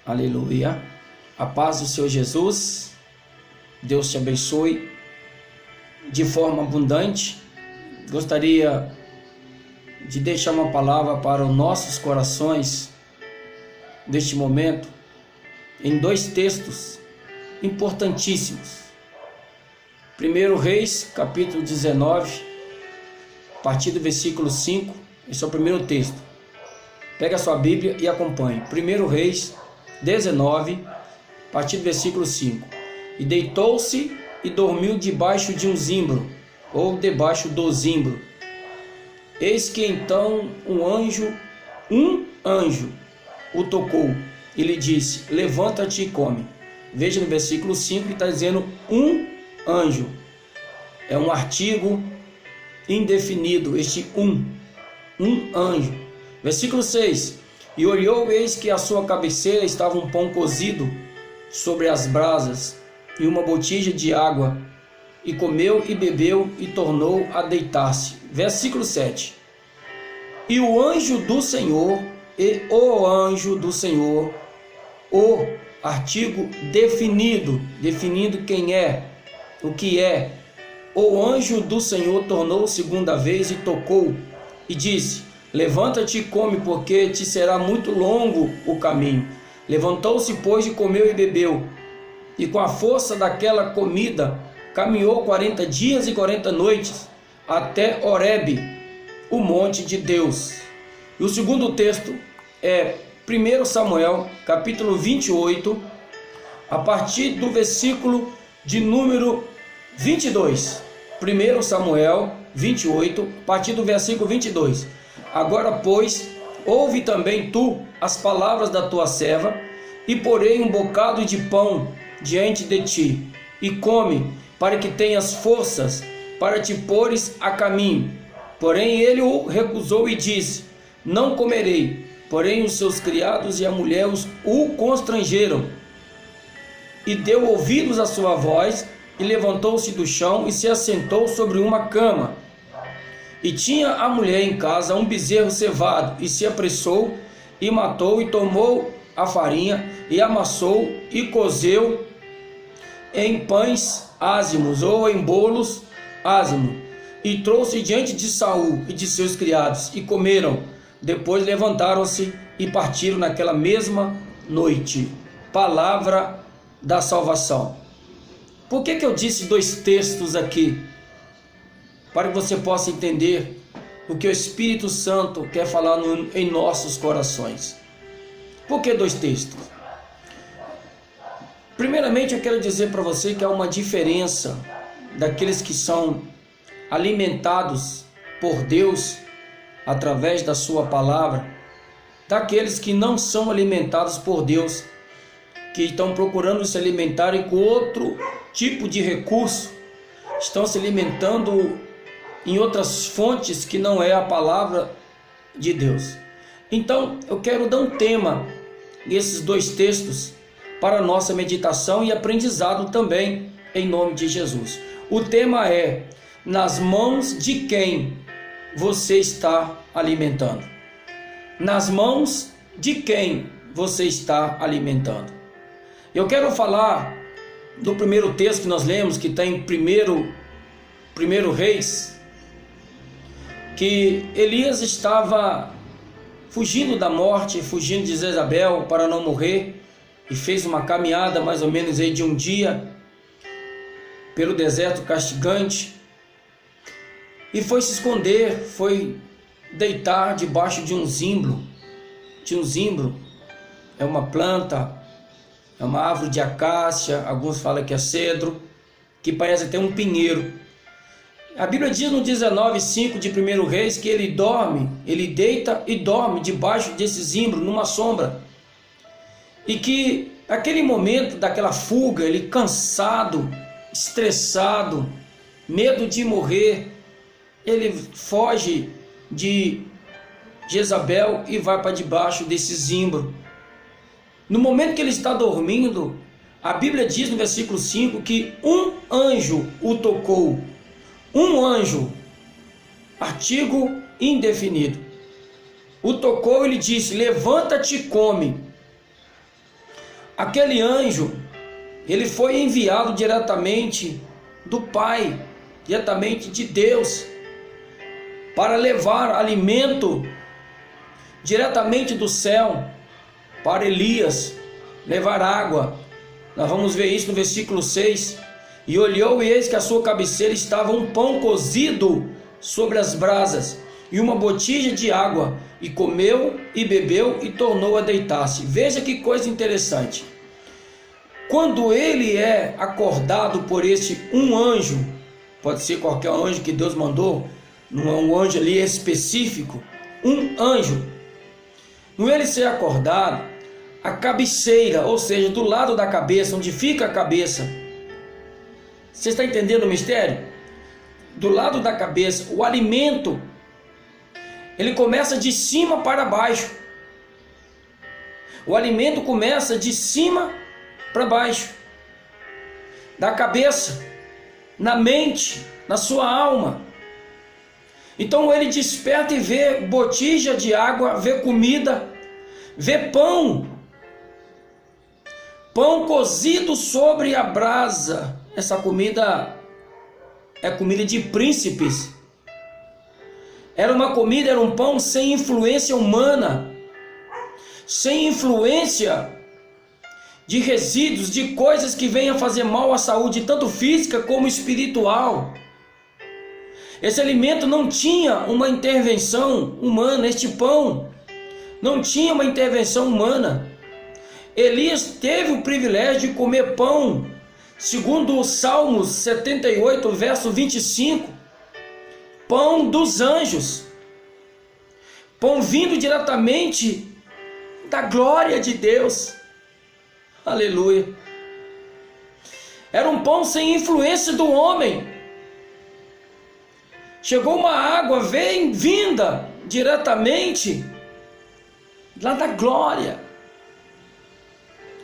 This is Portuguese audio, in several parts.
Aleluia. A paz do Senhor Jesus. Deus te abençoe de forma abundante. Gostaria de deixar uma palavra para os nossos corações neste momento, em dois textos importantíssimos. 1 Reis, capítulo 19, a partir do versículo 5, esse é o primeiro texto. Pega a sua Bíblia e acompanhe. 1 Reis 19, a partir do versículo 5. E deitou-se e dormiu debaixo de um zimbro, ou debaixo do zimbro. Eis que então um anjo o tocou e lhe disse: levanta-te e come. Veja no versículo 5 que está dizendo um anjo. É um artigo indefinido, este um anjo. Versículo 6. E olhou, eis que à sua cabeceira estava um pão cozido sobre as brasas e uma botija de água. E comeu e bebeu e tornou a deitar-se. Versículo 7. E o anjo do Senhor, e o anjo do Senhor, o artigo definido quem é, o que é. O anjo do Senhor tornou segunda vez e tocou e disse: levanta-te e come, porque te será muito longo o caminho. Levantou-se, pois, e comeu e bebeu, e com a força daquela comida caminhou 40 dias e 40 noites até Horebe, o monte de Deus. E o segundo texto é 1 Samuel, capítulo 28, a partir do versículo de número 22. 1 Samuel 28, a partir do versículo 22. Agora, pois, ouve também tu as palavras da tua serva, e porei um bocado de pão diante de ti, e come, para que tenhas forças para te pôres a caminho. Porém ele o recusou e disse: não comerei. Porém os seus criados e a mulher o constrangeram, e deu ouvidos à sua voz, e levantou-se do chão e se assentou sobre uma cama. E tinha a mulher em casa um bezerro cevado, e se apressou e matou, e tomou a farinha e amassou e cozeu em pães ázimos, ou em bolos ázimos, e trouxe diante de Saul e de seus criados, e comeram. Depois levantaram-se e partiram naquela mesma noite. Palavra da salvação. Por que eu disse dois textos aqui? Para que você possa entender o que o Espírito Santo quer falar em nossos corações. Por que dois textos? Primeiramente, eu quero dizer para você que há uma diferença daqueles que são alimentados por Deus através da sua palavra, daqueles que não são alimentados por Deus, que estão procurando se alimentarem com outro tipo de recurso, estão se alimentando em outras fontes que não é a palavra de Deus. Então, eu quero dar um tema nesses dois textos para nossa meditação e aprendizado também, em nome de Jesus. O tema é: nas mãos de quem você está alimentando? Nas mãos de quem você está alimentando? Eu quero falar do primeiro texto que nós lemos, que está em 1 Reis, que Elias estava fugindo da morte, fugindo de Jezabel para não morrer, e fez uma caminhada mais ou menos aí de um dia pelo deserto castigante, e foi se esconder, foi deitar debaixo de um zimbro. É uma planta, é uma árvore de acácia, alguns falam que é cedro, que parece até um pinheiro. A Bíblia diz no 19:5 de 1 Reis que ele deita e dorme debaixo desse zimbro, numa sombra. E que naquele momento daquela fuga, ele cansado, estressado, medo de morrer, ele foge de Jezabel e vai para debaixo desse zimbro. No momento que ele está dormindo, a Bíblia diz no versículo 5 que um anjo o tocou. Um anjo, artigo indefinido, o tocou e lhe disse: levanta-te e come. aquele anjo, ele foi enviado diretamente do Pai, diretamente de Deus, para levar alimento diretamente do céu para Elias, levar água. Nós vamos ver isso no versículo 6. E olhou, e eis que à sua cabeceira estava um pão cozido sobre as brasas e uma botija de água, e comeu e bebeu e tornou a deitar-se. Veja que coisa interessante. Quando ele é acordado por este um anjo, pode ser qualquer anjo que Deus mandou, não é um anjo ali específico, um anjo, no ele ser acordado, a cabeceira, ou seja, do lado da cabeça, onde fica a cabeça, você está entendendo o mistério? Do lado da cabeça, o alimento, ele começa de cima para baixo. O alimento começa de cima para baixo, da cabeça, na mente, na sua alma. Então ele desperta e vê botija de água, vê comida, vê pão cozido sobre a brasa. Essa comida é comida de príncipes. Era uma comida, era um pão sem influência humana, sem influência de resíduos, de coisas que venham fazer mal à saúde, tanto física como espiritual. Esse alimento não tinha uma intervenção humana, este pão não tinha uma intervenção humana. Elias teve o privilégio de comer pão, segundo o Salmos 78, verso 25, pão dos anjos, pão vindo diretamente da glória de Deus. Aleluia. Era um pão sem influência do homem. Chegou uma água vinda diretamente lá da glória,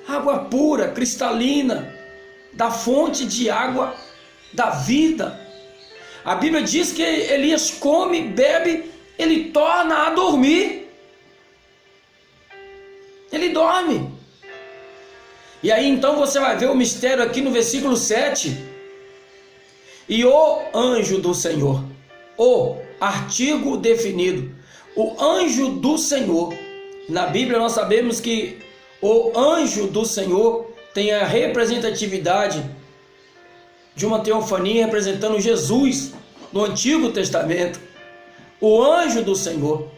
água pura, cristalina, da fonte de água da vida. A Bíblia diz que Elias come, bebe, ele torna a dormir. Ele dorme. E aí então você vai ver o mistério aqui no versículo 7. E o anjo do Senhor, o artigo definido, o anjo do Senhor. Na Bíblia nós sabemos que o anjo do Senhor tem a representatividade de uma teofania representando Jesus no Antigo Testamento. O anjo do Senhor.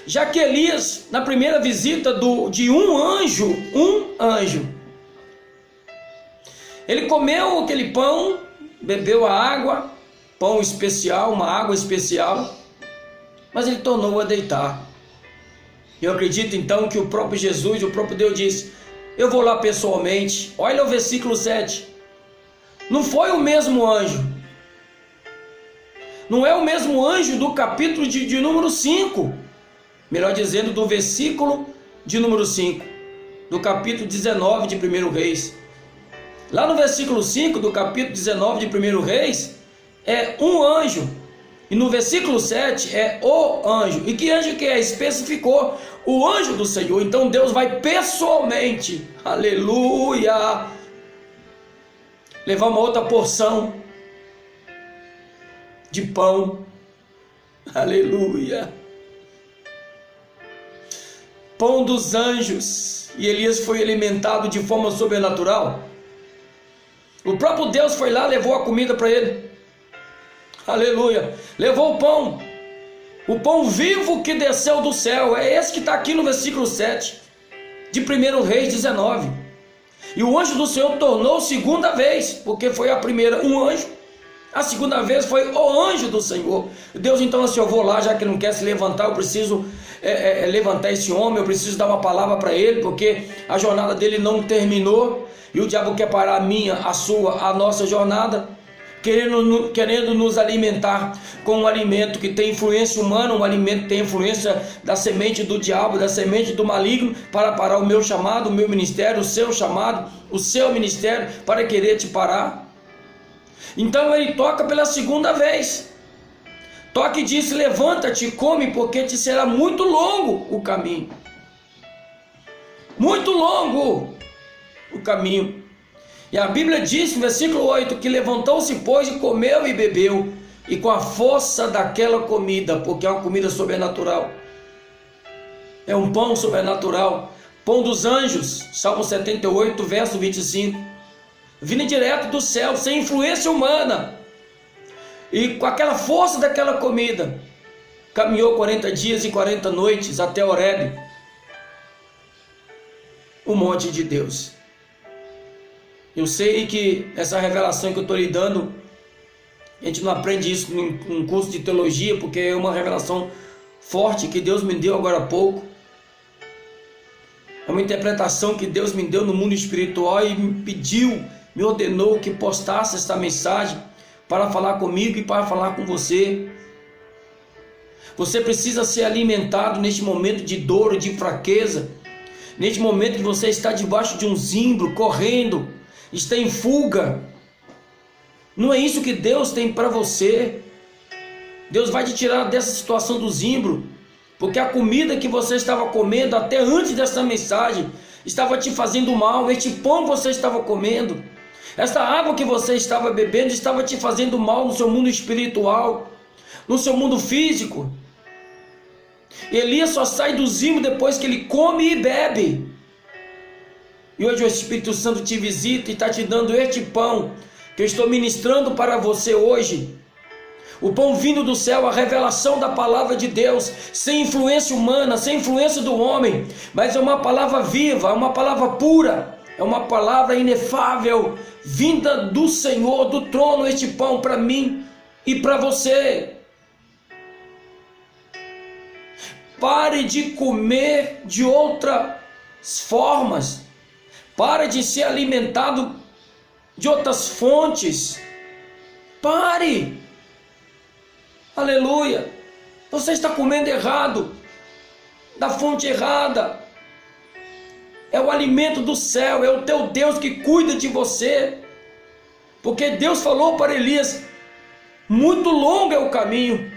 Já que Elias, na primeira visita de um anjo, ele comeu aquele pão, bebeu a água, pão especial, uma água especial, mas ele tornou a deitar. Eu acredito então que o próprio Jesus, o próprio Deus disse: eu vou lá pessoalmente. Olha o versículo 7. Não foi o mesmo anjo. Não é o mesmo anjo do capítulo de número 5. Melhor dizendo, do versículo de número 5. Do capítulo 19 de 1 Reis. Lá no versículo 5 do capítulo 19 de 1 Reis, é um anjo. E no versículo 7 é o anjo. E que anjo que é? Especificou o anjo do Senhor. Então Deus vai pessoalmente, aleluia, levar uma outra porção de pão, aleluia, pão dos anjos. E Elias foi alimentado de forma sobrenatural. O próprio Deus foi lá, levou a comida para ele, aleluia, levou o pão vivo que desceu do céu. É esse que está aqui no versículo 7 de 1 Reis 19. E o anjo do Senhor tornou segunda vez, porque foi a primeira um anjo, a segunda vez foi o anjo do Senhor. Deus então assim: eu vou lá, já que ele não quer se levantar, eu preciso levantar esse homem, eu preciso dar uma palavra para ele, porque a jornada dele não terminou, e o diabo quer parar a minha, a sua, a nossa jornada, querendo nos alimentar com um alimento que tem influência humana, um alimento que tem influência da semente do diabo, da semente do maligno, para parar o meu chamado, o meu ministério, o seu chamado, o seu ministério, para querer te parar. Então ele toca pela segunda vez, toca e diz: levanta-te e come, porque te será muito longo o caminho, muito longo. o caminho. E a Bíblia diz no versículo 8 que levantou-se, pois, e comeu e bebeu, e com a força daquela comida, porque é uma comida sobrenatural, é um pão sobrenatural, pão dos anjos, Salmo 78, verso 25, vindo direto do céu, sem influência humana, e com aquela força daquela comida, caminhou 40 dias e 40 noites até Horebe, o monte de Deus. Eu sei que essa revelação que eu estou lhe dando, a gente não aprende isso num curso de teologia, porque é uma revelação forte que Deus me deu agora há pouco. É uma interpretação que Deus me deu no mundo espiritual e me pediu, me ordenou que postasse esta mensagem para falar comigo e para falar com você. Você precisa ser alimentado neste momento de dor, de fraqueza, neste momento que você está debaixo de um zimbro, correndo, está em fuga. Não é isso que Deus tem para você. Deus vai te tirar dessa situação do zimbro, porque a comida que você estava comendo até antes dessa mensagem estava te fazendo mal. Este pão que você estava comendo, essa água que você estava bebendo estava te fazendo mal no seu mundo espiritual, no seu mundo físico. Elias só sai do zimbro depois que ele come e bebe. E hoje o Espírito Santo te visita e está te dando este pão que eu estou ministrando para você hoje. O pão vindo do céu, a revelação da palavra de Deus, sem influência humana, sem influência do homem, mas é uma palavra viva, é uma palavra pura, é uma palavra inefável, vinda do Senhor, do trono, este pão para mim e para você. Pare de comer de outras formas, pare de ser alimentado de outras fontes, pare, aleluia, você está comendo errado, da fonte errada, é o alimento do céu, é o teu Deus que cuida de você, porque Deus falou para Elias, muito longo é o caminho.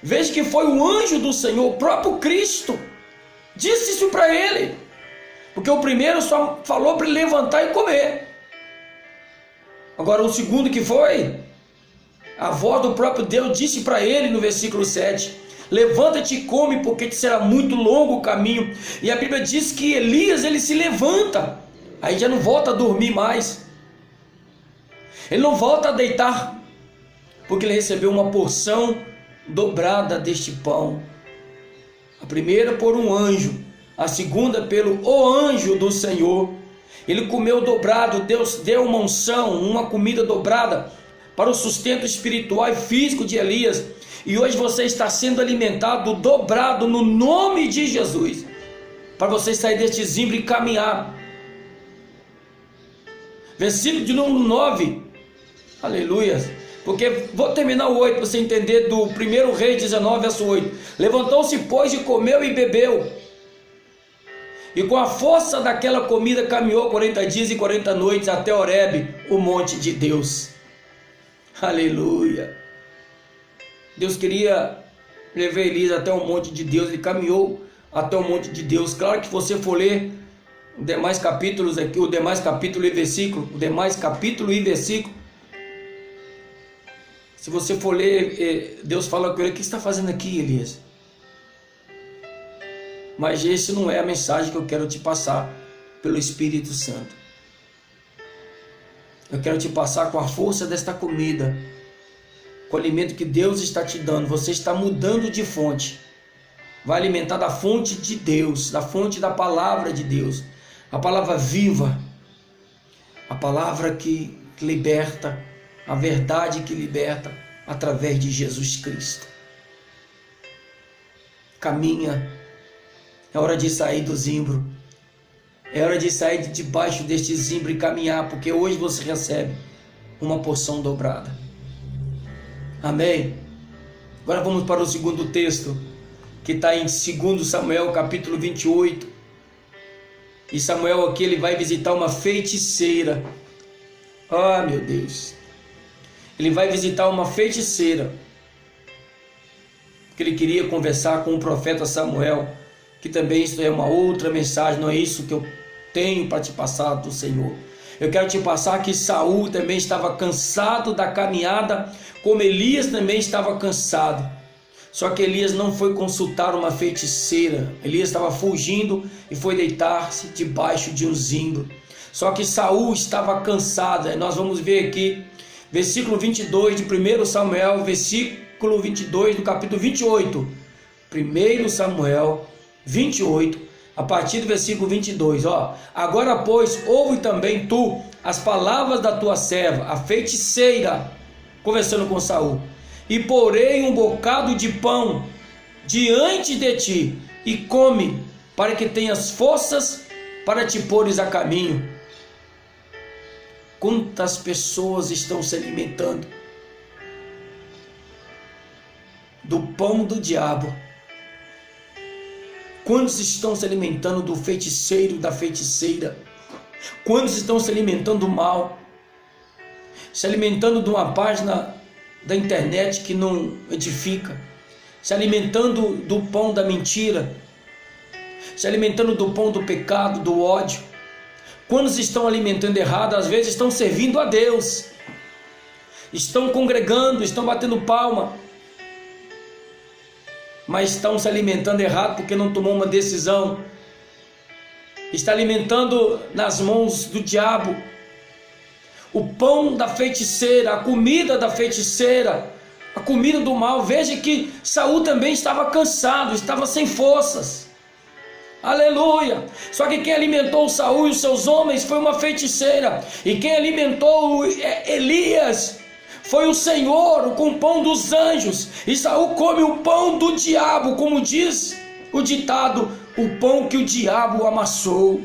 Veja que foi o anjo do Senhor, o próprio Cristo, disse isso para ele, porque o primeiro só falou para ele levantar e comer. Agora o segundo que foi, a voz do próprio Deus disse para ele no versículo 7, levanta-te e come, porque te será muito longo o caminho. E a Bíblia diz que Elias, ele se levanta, aí já não volta a dormir mais, ele não volta a deitar, porque ele recebeu uma porção dobrada deste pão, a primeira por um anjo, a segunda pelo o anjo do Senhor. Ele comeu dobrado, Deus deu uma unção, uma comida dobrada para o sustento espiritual e físico de Elias, e hoje você está sendo alimentado dobrado no nome de Jesus, para você sair deste zimbro e caminhar. Versículo de número 9, aleluia. Porque vou terminar o 8 para você entender do 1 Reis 19, verso 8. Levantou-se, pois, e comeu e bebeu, e com a força daquela comida caminhou 40 dias e 40 noites até Horebe, o monte de Deus. Aleluia. Deus queria levar Elias até o monte de Deus, ele caminhou até o monte de Deus. Claro que se você for ler os demais capítulos aqui, o demais capítulo e versículo, se você for ler, Deus fala com ele, o que você está fazendo aqui, Elias? Mas esse não é a mensagem que eu quero te passar pelo Espírito Santo. Eu quero te passar com a força desta comida, com o alimento que Deus está te dando. Você está mudando de fonte, vai alimentar da fonte de Deus, da fonte da palavra de Deus, a palavra viva, a palavra que liberta, a verdade que liberta através de Jesus Cristo. Caminha, é hora de sair do zimbro, é hora de sair de debaixo deste zimbro e caminhar, porque hoje você recebe uma porção dobrada. Amém? Agora vamos para o segundo texto, que está em 2 Samuel capítulo 28, e Samuel aqui ele vai visitar uma feiticeira. Ah, meu Deus, ele vai visitar uma feiticeira, porque ele queria conversar com o profeta Samuel, que também isso é uma outra mensagem, não é isso que eu tenho para te passar do Senhor. Eu quero te passar que Saul também estava cansado da caminhada, como Elias também estava cansado. Só que Elias não foi consultar uma feiticeira. Elias estava fugindo e foi deitar-se debaixo de um zimbro. Só que Saul estava cansado. Nós vamos ver aqui, versículo 22 de 1 Samuel, versículo 22 do capítulo 28. 1 Samuel 28, a partir do versículo 22. Agora, pois, ouve também tu as palavras da tua serva, a feiticeira, conversando com Saul. E porei um bocado de pão diante de ti, e come, para que tenhas forças para te pôres a caminho. Quantas pessoas estão se alimentando do pão do diabo? Quantos estão se alimentando do feiticeiro, da feiticeira? Quantos estão se alimentando do mal? Se alimentando de uma página da internet que não edifica, se alimentando do pão da mentira, se alimentando do pão do pecado, do ódio. Quantos estão alimentando errado? Às vezes estão servindo a Deus, estão congregando, estão batendo palma, mas estão se alimentando errado porque não tomou uma decisão, está alimentando nas mãos do diabo. O pão da feiticeira, a comida da feiticeira, a comida do mal. Veja que Saul também estava cansado, estava sem forças. Aleluia! Só que quem alimentou Saul e os seus homens foi uma feiticeira. E quem alimentou Elias foi o Senhor com o pão dos anjos. E Saul come o pão do diabo, como diz o ditado, o pão que o diabo amassou.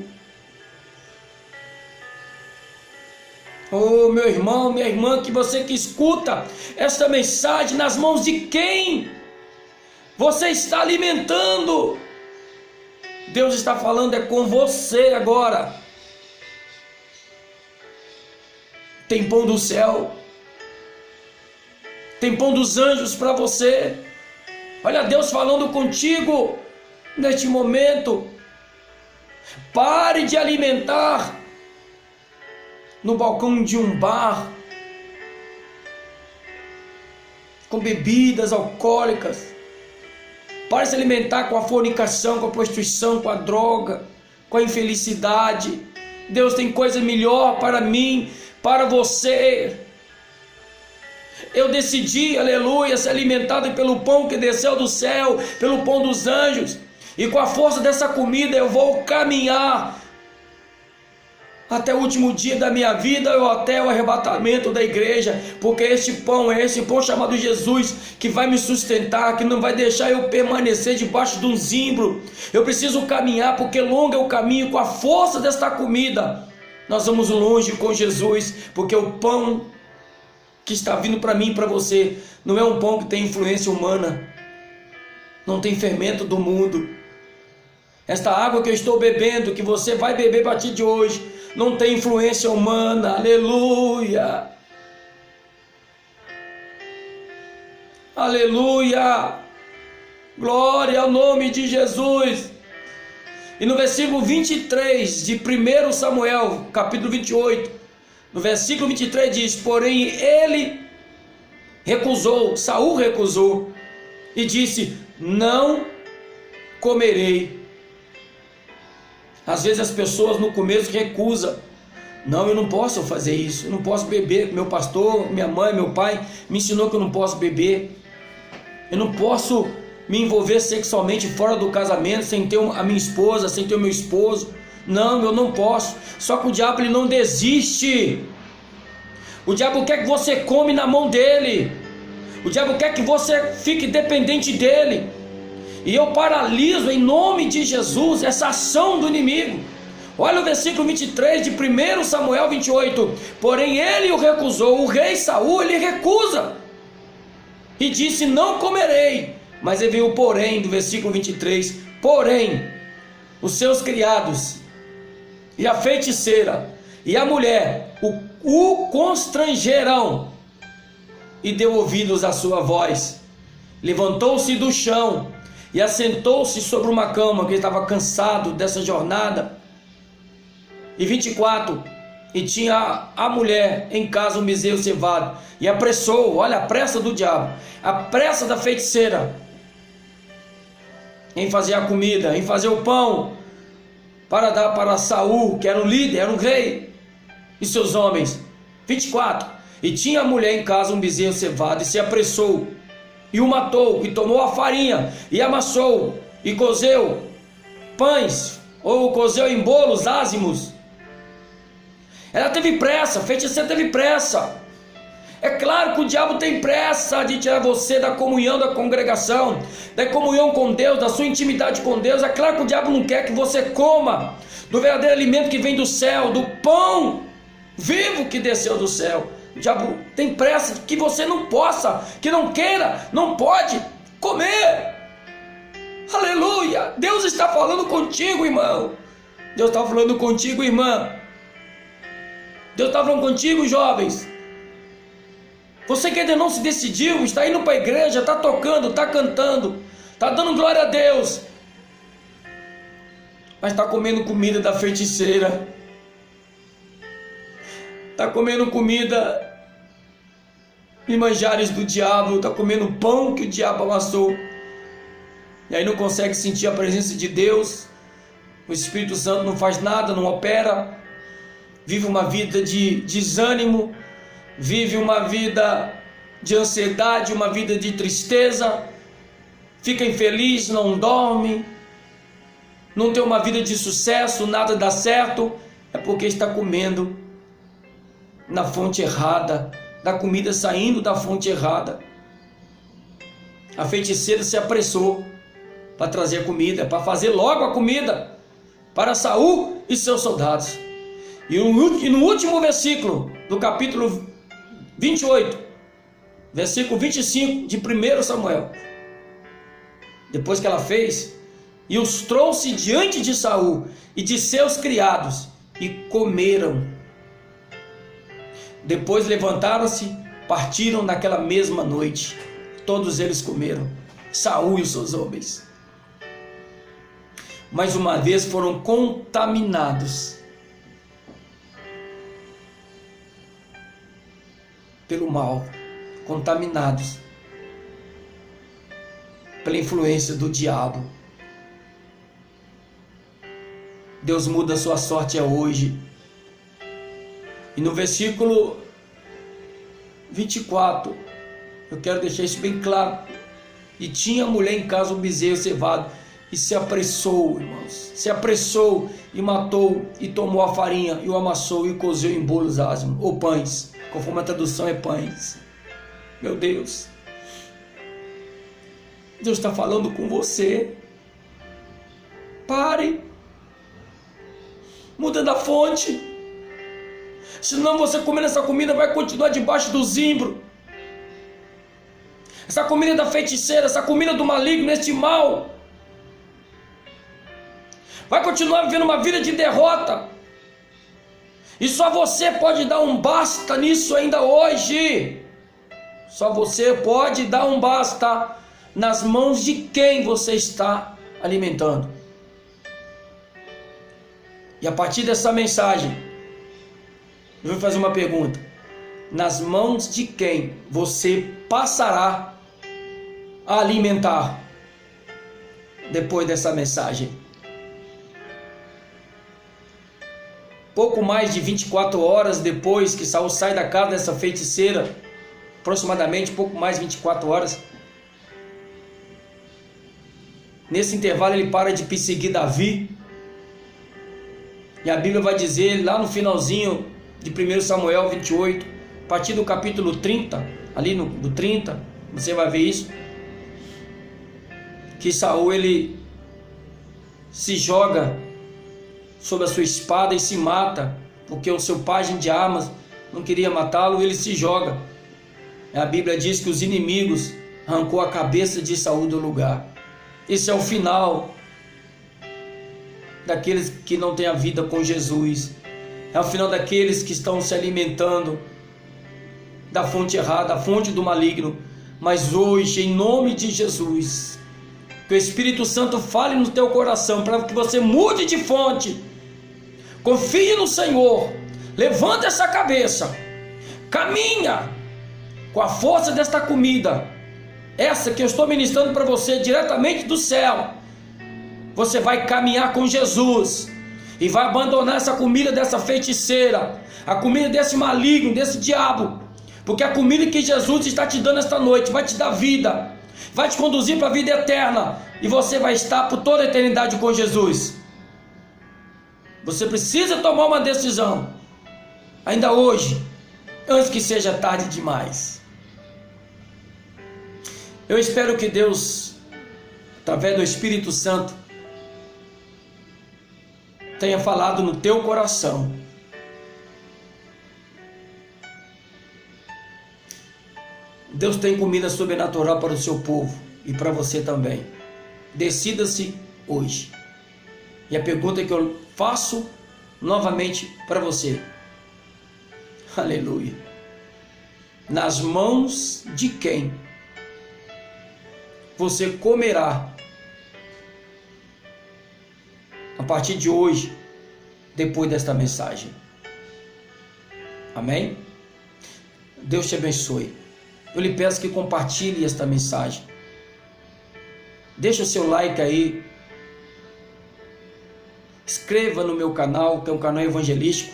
Oh, meu irmão, minha irmã, que você que escuta esta mensagem, nas mãos de quem você está alimentando? Deus está falando é com você agora. Tem pão do céu, tem pão dos anjos para você. Olha Deus falando contigo neste momento. Pare de alimentar no balcão de um bar com bebidas alcoólicas. Pare de se alimentar com a fornicação, com a prostituição, com a droga, com a infelicidade. Deus tem coisa melhor para mim, para você. Eu decidi, aleluia, ser alimentado pelo pão que desceu do céu, pelo pão dos anjos, e com a força dessa comida eu vou caminhar até o último dia da minha vida, ou até o arrebatamento da igreja, porque este pão é esse pão chamado Jesus, que vai me sustentar, que não vai deixar eu permanecer debaixo de um zimbro. Eu preciso caminhar, porque longo é o caminho. Com a força desta comida nós vamos longe com Jesus, porque o pão que está vindo para mim e para você não é um pão que tem influência humana, não tem fermento do mundo. Esta água que eu estou bebendo, que você vai beber a partir de hoje, não tem influência humana. Aleluia, aleluia, glória ao nome de Jesus. E no versículo 23 de 1 Samuel, capítulo 28, no versículo 23 diz: porém ele recusou, Saul recusou, e disse: não comerei. Às vezes as pessoas no começo recusam. Não, eu não posso fazer isso, eu não posso beber. Meu pastor, minha mãe, meu pai me ensinou que eu não posso beber. Eu não posso me envolver sexualmente fora do casamento, sem ter a minha esposa, sem ter o meu esposo. Não, eu não posso. Só que o diabo, ele não desiste. O diabo quer que você come na mão dele. O diabo quer que você fique dependente dele. E eu paraliso em nome de Jesus essa ação do inimigo. Olha o versículo 23 de 1 Samuel 28. Porém ele o recusou. O rei Saul, ele recusa e disse: não comerei. Mas ele veio o porém do versículo 23. Porém os seus criados e a feiticeira e a mulher o constrangerão. E deu ouvidos à sua voz. Levantou-se do chão e assentou-se sobre uma cama, porque ele estava cansado dessa jornada. e 24, e tinha a mulher em casa um bezerro cevado, e apressou, olha a pressa do diabo, a pressa da feiticeira, em fazer a comida, em fazer o pão, para dar para Saul, que era um líder, era um rei, e seus homens. 24, e tinha a mulher em casa um bezerro cevado, e se apressou, e o matou, e tomou a farinha, e amassou, e cozeu pães, ou cozeu em bolos ázimos. Ela teve pressa, a feiticeira teve pressa. É claro que o diabo tem pressa de tirar você da comunhão da congregação, da comunhão com Deus, da sua intimidade com Deus. É claro que o diabo não quer que você coma do verdadeiro alimento que vem do céu, do pão vivo que desceu do céu. O diabo tem pressa de que você não possa, que não queira, não pode comer. Aleluia! Deus está falando contigo, irmão. Deus está falando contigo, irmã. Deus está falando contigo, jovens. Você que ainda não se decidiu, está indo para a igreja, está tocando, está cantando, está dando glória a Deus, mas está comendo comida da feiticeira, está comendo comida e manjares do diabo, está comendo pão que o diabo amassou, e aí não consegue sentir a presença de Deus. O Espírito Santo não faz nada, não opera, vive uma vida de desânimo, vive uma vida de ansiedade, uma vida de tristeza, fica infeliz, não dorme, não tem uma vida de sucesso, nada dá certo, é porque está comendo na fonte errada, da comida saindo da fonte errada. A feiticeira se apressou para trazer a comida, para fazer logo a comida para Saul e seus soldados. E no último versículo do capítulo 28, versículo 25 de 1 Samuel, depois que ela fez, e os trouxe diante de Saul e de seus criados, e comeram. Depois levantaram-se, partiram naquela mesma noite. Todos eles comeram, Saul e os seus homens. Mais uma vez foram contaminados pelo mal, contaminados pela influência do diabo. Deus muda a sua sorte hoje. E no versículo 24, eu quero deixar isso bem claro. E tinha a mulher em casa um bezerro cevado, e se apressou, irmãos, se apressou e matou, e tomou a farinha, e o amassou, e o cozeu em bolos ázimos, ou pães, conforme a tradução é pães. Meu Deus, Deus está falando com você. Pare, muda da fonte, senão você comendo essa comida vai continuar debaixo do zimbro. Essa comida da feiticeira, essa comida do maligno, este mal, vai continuar vivendo uma vida de derrota. E só você pode dar um basta nisso ainda hoje. Só você pode dar um basta nas mãos de quem você está alimentando. E a partir dessa mensagem, eu vou fazer uma pergunta. Nas mãos de quem você passará a alimentar depois dessa mensagem? Pouco mais de 24 horas depois que Saul sai da casa dessa feiticeira, aproximadamente pouco mais de 24 horas, nesse intervalo ele para de perseguir Davi, e a Bíblia vai dizer lá no finalzinho de 1 Samuel 28, a partir do capítulo 30, ali do 30, você vai ver isso, que Saul ele se joga sobre a sua espada e se mata, porque o seu pajem de armas não queria matá-lo, ele se joga. A Bíblia diz que os inimigos arrancou a cabeça de Saul do lugar. Esse é o final daqueles que não têm a vida com Jesus. É o final daqueles que estão se alimentando da fonte errada, a fonte do maligno. Mas hoje, em nome de Jesus, que o Espírito Santo fale no teu coração para que você mude de fonte. Confie no Senhor. Levanta essa cabeça. Caminha com a força desta comida. Essa que eu estou ministrando para você diretamente do céu. Você vai caminhar com Jesus. E vai abandonar essa comida dessa feiticeira. A comida desse maligno, desse diabo. Porque a comida que Jesus está te dando esta noite vai te dar vida. Vai te conduzir para a vida eterna. E você vai estar por toda a eternidade com Jesus. Você precisa tomar uma decisão. Ainda hoje. Antes que seja tarde demais. Eu espero que Deus, através do Espírito Santo, tenha falado no teu coração. Deus tem comida sobrenatural para o seu povo e para você também. Decida-se hoje. E a pergunta que eu faço novamente para você. Aleluia. Nas mãos de quem você comerá a partir de hoje, depois desta mensagem? Amém? Deus te abençoe. Eu lhe peço que compartilhe esta mensagem. Deixa o seu like aí. Inscreva no meu canal, que é um canal evangelístico.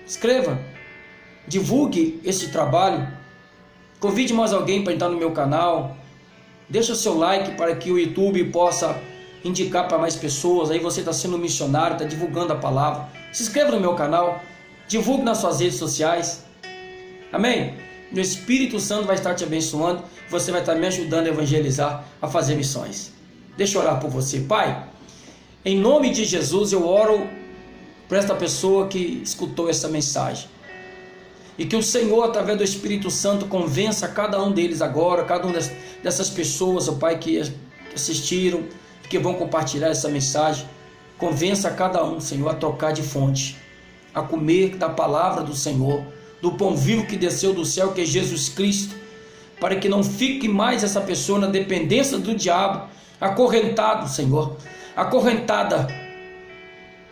Inscreva. Divulgue esse trabalho. Convide mais alguém para entrar no meu canal. Deixa o seu like para que o YouTube possa indicar para mais pessoas. Aí você está sendo missionário, está divulgando a palavra. Se inscreva no meu canal. Divulgue nas suas redes sociais. Amém? O Espírito Santo vai estar te abençoando. Você vai estar me ajudando a evangelizar, a fazer missões. Deixa eu orar por você. Pai, em nome de Jesus eu oro por esta pessoa que escutou essa mensagem. E que o Senhor, através do Espírito Santo, convença cada um deles agora, cada um dessas pessoas, ó Pai, que assistiram, que vão compartilhar essa mensagem. Convença cada um, Senhor, a trocar de fonte, a comer da palavra do Senhor, do pão vivo que desceu do céu, que é Jesus Cristo, para que não fique mais essa pessoa na dependência do diabo, acorrentado, Senhor, acorrentada,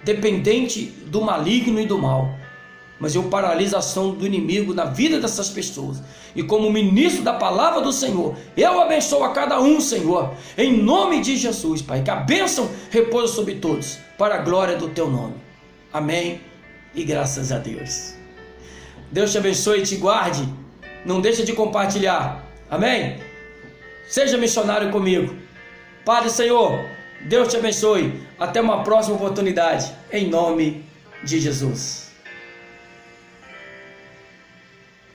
dependente do maligno e do mal. Mas eu paraliso a ação do inimigo na vida dessas pessoas. E como ministro da palavra do Senhor, eu abençoo a cada um, Senhor, em nome de Jesus, Pai. Que a bênção repousa sobre todos, para a glória do Teu nome. Amém e graças a Deus. Deus te abençoe e te guarde. Não deixe de compartilhar. Amém? Seja missionário comigo. Padre Senhor, Deus te abençoe. Até uma próxima oportunidade. Em nome de Jesus.